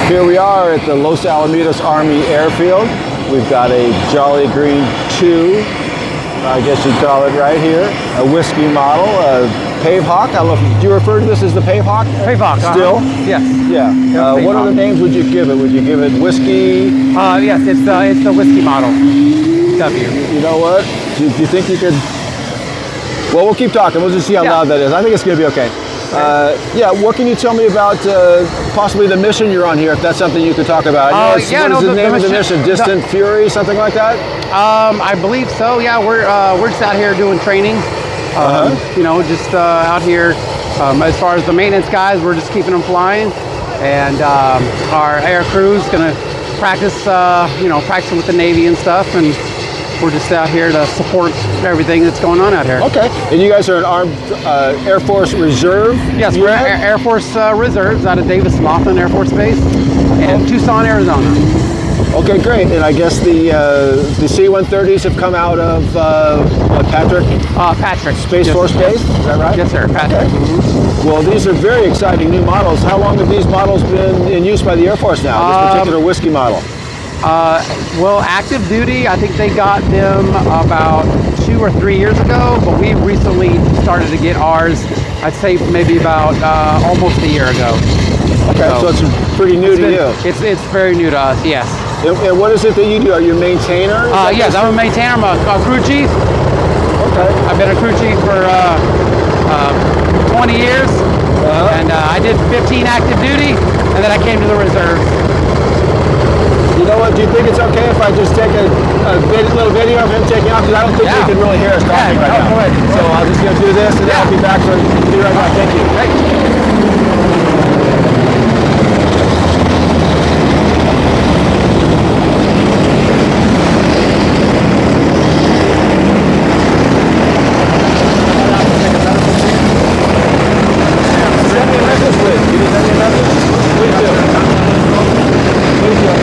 Here we are at the Los Alamitos Army Airfield. We've got a Jolly Green 2, I guess you'd call it right here, a whiskey model, a Pave Hawk. I don't know if, do you refer to this as the Pave Hawk? Pave Hawk. Still? Yes. Yeah. What other names would you give it? Would you give it whiskey? Yes, it's the whiskey model. W. You know what? Do you think you could? Well, we'll keep talking. We'll just see how loud that is. I think it's going to be okay. Yeah, what can you tell me about possibly the mission you're on here, if that's something you could talk about? What is the name of the mission? Distant Fury, something like that? I believe so. Yeah, we're just out here doing training. You know, just out here. As far as the maintenance guys, we're just keeping them flying, and our air crew's gonna practice. You know, practicing with the Navy and stuff, and we're just out here to support everything that's going on out here. Okay. And you guys are an Armed Air Force Reserve? Yes, we're Air Force Reserves out of Davis-Monthan Air Force Base in Tucson, Arizona. Okay, great. And I guess the C-130s have come out of Patrick? Patrick. Space Force Base? Is that right? Yes, sir. Patrick. Okay. Well, these are very exciting new models. How long have these models been in use by the Air Force now, this particular whiskey model? Well, active duty, I think they got them about 2 or 3 years ago, but we recently started to get ours, I'd say maybe about almost a year ago. Okay, so it's pretty new to you. It's very new to us, yes. And what is it that you do? Are you a maintainer? Yes, I'm a maintainer. I'm a crew chief. Okay. I've been a crew chief for 20 years, and I did 15 active duty, and then I came to the reserves. You know what, do you think it's okay if I just take a little video of him taking off? Because I don't think you can really hear us talking right now. Go ahead. So I'll just go do this, and then I'll be back for you right now. Thank you. Send me a message, please. Can you send me a message? Please do. Please do.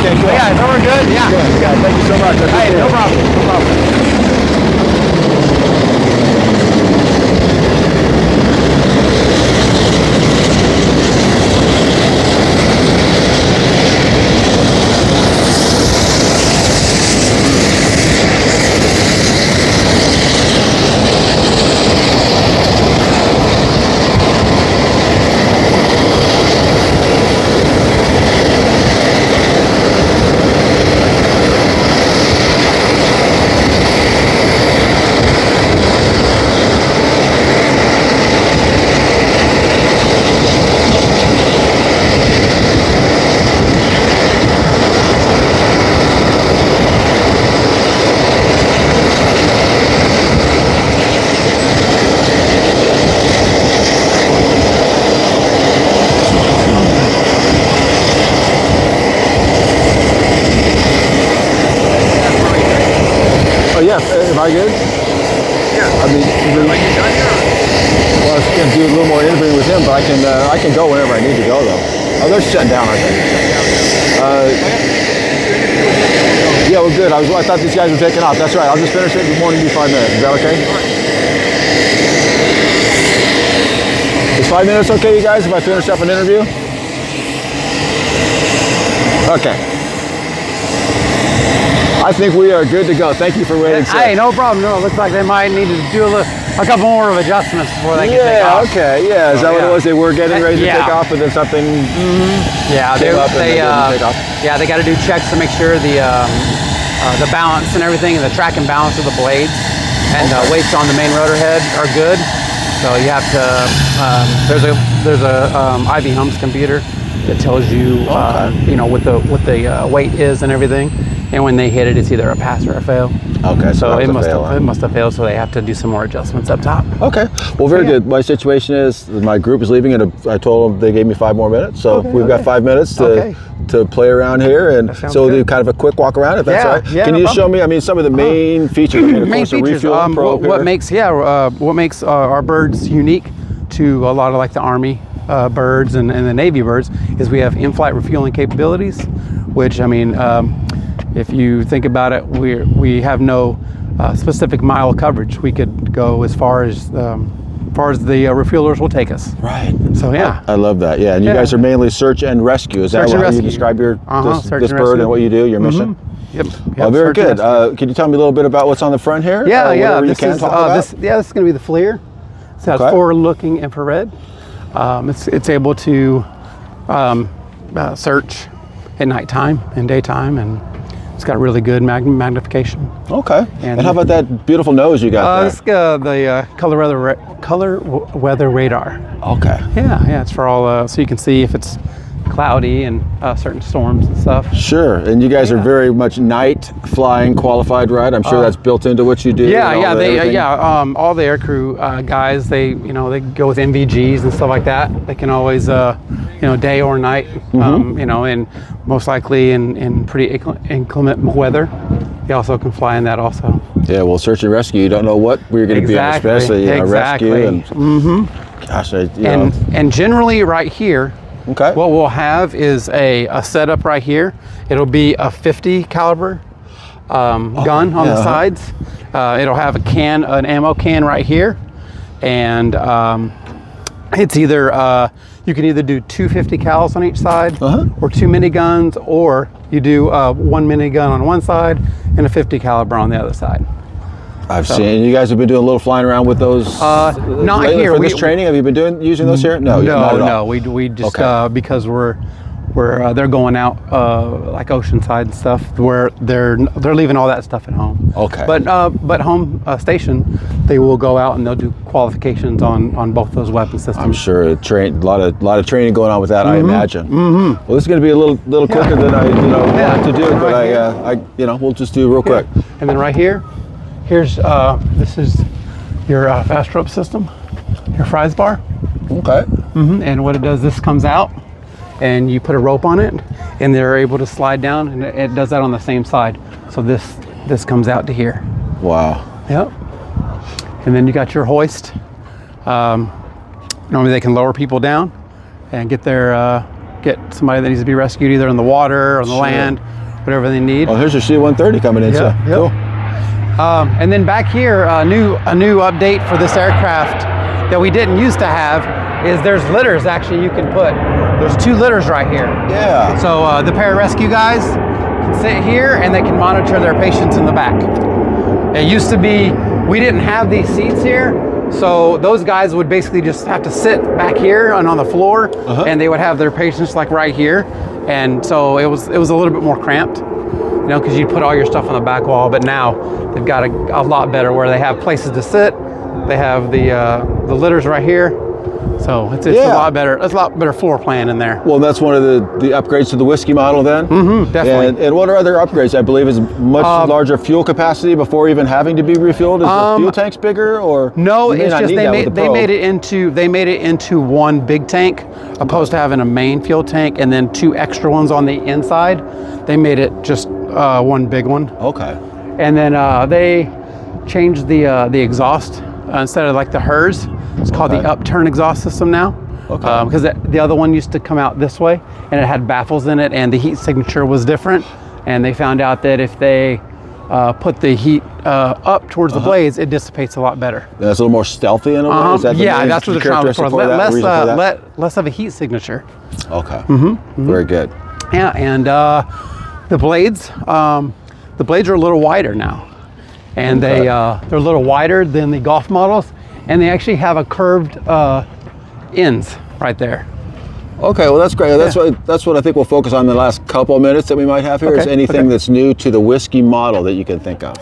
Okay, cool. Yeah, so we're good. Yeah. Yeah, thank you so much. I Hey, appreciate no it. problem. No problem. Oh yeah, am I good? Yeah. I mean, Are you done here? well, I was going to do a little more interviewing with him, but I can go whenever I need to go though. Oh, they're shutting down, aren't they? Yeah, we're good. I thought these guys were taking off. That's right. I'll just finish it in the morning. Be 5 minutes. Is that okay? Is 5 minutes okay, you guys? If I finish up an interview? Okay. I think we are good to go. Thank you for waiting. sir. Hey, no problem. No, it looks like they might need to do a couple more of adjustments before they can take Yeah, off. okay, yeah. Is that what it yeah. was? They were getting ready to Yeah. take off, and then something Yeah, came up and they didn't take off? yeah, they got to do checks to make sure the balance and everything, and the track and balance of the blades and weights on the main rotor head are good. So you have to. There's a IV Humps computer that tells you you know what the weight is and everything. And when they hit it, it's either a pass or a fail. Okay, So that it was a fail, huh? must have failed. So they have to do some more adjustments up top. Okay, well, very Yeah. good. My situation is my group is leaving, and I told them they gave me 5 more minutes, so we've got 5 minutes to play around here, and sounds so we'll do good. kind of a quick walk around, if that's Yeah, all right. yeah, Can no you problem. show me? I mean, some of the main features. I mean, of Main course, the features. refueling probe What here. makes our birds unique to a lot of like the Army birds and the Navy birds is we have in-flight refueling capabilities, which I mean, if you think about it, we have no specific mile coverage. We could go as far as the refuelers will take us. Right. So yeah. I love that. Yeah, and you Yeah. guys are mainly search and rescue. Is that Search and how you rescue. describe your Search this and bird rescue. and what you do, your mission? Yep. Oh, very search and good. rescue. Can you tell me a little bit about what's on the front here? Yeah, whatever you This can is talk about? this is going to be the FLIR. So it's Okay. forward-looking infrared. It's able to search at nighttime and daytime, and it's got really good magnification. Okay. And And- how about that beautiful nose you got It's the color weather radar. there? Okay. Yeah, it's for all so you can see if it's cloudy and certain storms and stuff. Sure. And you guys are Yeah. very much night flying qualified, right? I'm sure that's built into what you do. Yeah, and all that, everything? all the aircrew guys, they go with NVGs and stuff like that. They can always day or night, and most likely in pretty inclement weather. They also can fly in that also. Yeah, well, search and rescue, you don't know what we're going to be in, Exactly, especially rescue exactly. and gosh, And generally right here, okay. what we'll have is a setup right here. It'll be a 50 caliber gun on the sides. It'll have an ammo can right here, and it's either you can either do 250 cals on each side, or 2 miniguns, or you do 1 minigun on one side and a 50 caliber on the other side. I've seen you guys have been doing a little flying around with those. Not lately here. for this training. Have you been using those here? No, not at all. We just Okay. because they're going out like Oceanside and stuff where they're leaving all that stuff at home. Okay. But home station, they will go out and they'll do qualifications on both those weapon systems. I'm sure a lot of training going on with that. I imagine. Well, this is going to be a little quicker than I wanted to do, but Right we'll just do real quick. And then right here's this is your fast rope system, your fries bar. Okay. And what it does, this comes out and you put a rope on it and they're able to slide down, and it does that on the same side. So this comes out to here. Wow. Yep. And then you got your hoist. Normally they can lower people down and get somebody that needs to be rescued either in the water or on the land, whatever they need. Oh, here's your C-130 coming in. Yeah, So yep. cool. And then back here, a new update for this aircraft that we didn't used to have is there's litters actually you can put. There's 2 litters right here. Yeah. So the pararescue guys can sit here and they can monitor their patients in the back. It used to be, we didn't have these seats here, so those guys would basically just have to sit back here and on the floor, and they would have their patients like right here. And so it was a little bit more cramped, you know, because you'd put all your stuff on the back wall, but now they've got a lot better where they have places to sit. They have the litters right here. So it's a lot better. It's a lot better floor plan in there. Well, that's one of the upgrades to the whiskey model then? Mm-hmm, definitely. And what are other upgrades? I believe is much larger fuel capacity before even having to be refueled. Is the fuel tanks bigger or? No, it's just they made it into one big tank opposed to having a main fuel tank and then 2 extra ones on the inside. They made it just one big one. Okay. And then they changed the exhaust instead of like the HERS. It's called the upturn exhaust system now. Okay. Because the other one used to come out this way and it had baffles in it and the heat signature was different. And they found out that if they put the heat up towards the blades, it dissipates a lot better. That's a little more stealthy in a way? Is that the main that's what they're trying characteristic for. Less of a heat signature. Okay. Very good. Yeah, and the blades are a little wider now. And they're a little wider than the Golf models. And they actually have a curved ends right there. Okay, well that's great. That's what I think we'll focus on in the last couple of minutes that we might have here. Is anything that's new to the whiskey model that you can think of?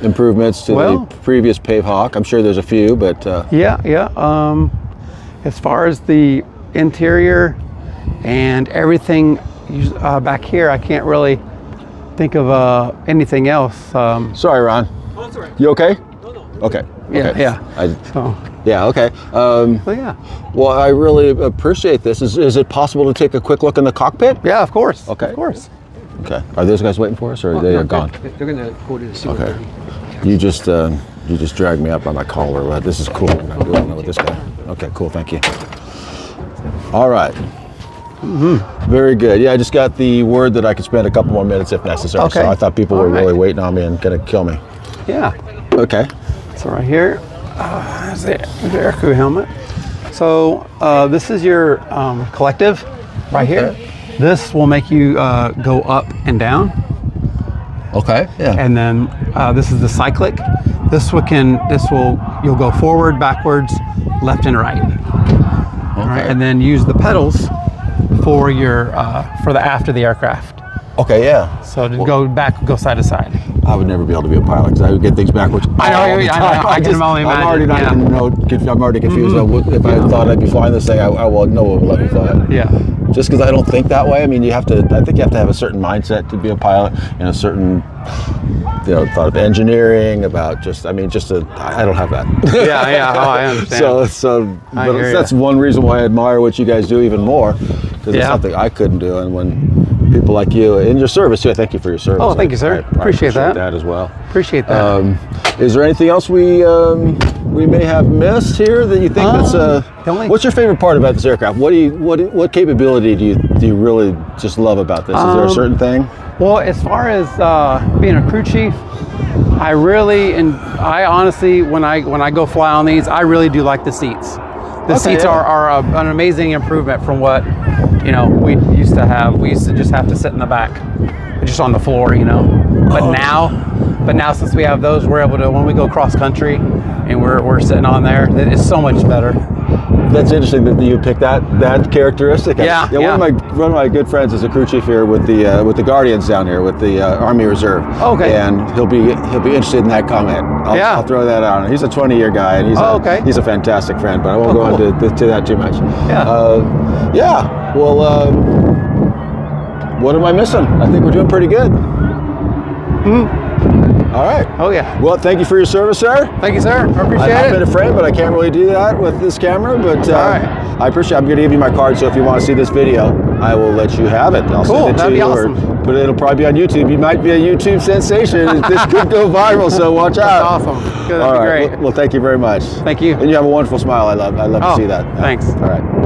Improvements to the previous Pave Hawk. I'm sure there's a few, but as far as the interior and everything back here, I can't really think of anything else. Sorry, Ron. Oh, that's all right. You okay? No. Okay. Yeah. Okay. Well, I really appreciate this. Is it possible to take a quick look in the cockpit? Yeah, of course. Okay. Of course. Okay. Are those guys waiting for us, or they are gone? They're gonna go to the C-130. Okay. You just dragged me up by my collar. This is cool. I don't know with this guy. Okay. Cool. Thank you. All right. Very good. Yeah, I just got the word that I could spend a couple more minutes if necessary. Okay. So I thought people were really waiting on me and gonna kill me. Yeah. Okay. So right here, is the aircrew helmet. So this is your collective right here. This will make you go up and down. Okay. Yeah. And then this is the cyclic. You'll go forward, backwards, left and right. All right. And then use the pedals for the aft of the aircraft. Okay. Yeah. So to go back, go side to side. I would never be able to be a pilot because I would get things backwards. I know. I can only imagine. I'm already not even I'm already confused. If I thought I'd be flying this thing, no one would let me fly it. Yeah. Just because I don't think that way. I mean, I think you have to have a certain mindset to be a pilot and a certain, thought of engineering about I don't have that. Yeah. Oh, I understand. That's one reason why I admire what you guys do even more, because it's something I couldn't do. And when people like you in your service too, I thank you for your service. Oh, thank you, sir. I appreciate that. As well. Appreciate that. Is there anything else we may have missed here that you think what's your favorite part about this aircraft? What capability do you really just love about this? Is there a certain thing? Well, as far as being a crew chief, I honestly, when I go fly on these, I really do like the seats. The seats are an amazing improvement from what we used to have. We used to just have to sit in the back, just on the floor, But now since we have those, we're able to, when we go cross country and we're sitting on there, it's so much better. That's interesting that you picked that characteristic. Yeah. One of my good friends is a crew chief here with the Guardians down here with the Army Reserve. Okay. And he'll be interested in that comment. I'll throw that out. He's a 20-year guy and he's a fantastic friend, but I won't go into that too much. Yeah. Well, what am I missing? I think we're doing pretty good. All right. Oh yeah. Well, thank you for your service, sir. Thank you, sir. I appreciate it. I've been a friend, but I can't really do that with this camera. But I appreciate. I'm going to give you my card, so if you want to see this video, I will let you have it. I'll send it to you, awesome. But it'll probably be on YouTube. You might be a YouTube sensation. This could go viral, so watch out. That's awesome. Good, All that'd right. be great. Well, thank you very much. Thank you. And you have a wonderful smile. I love to see that. Thanks. All right.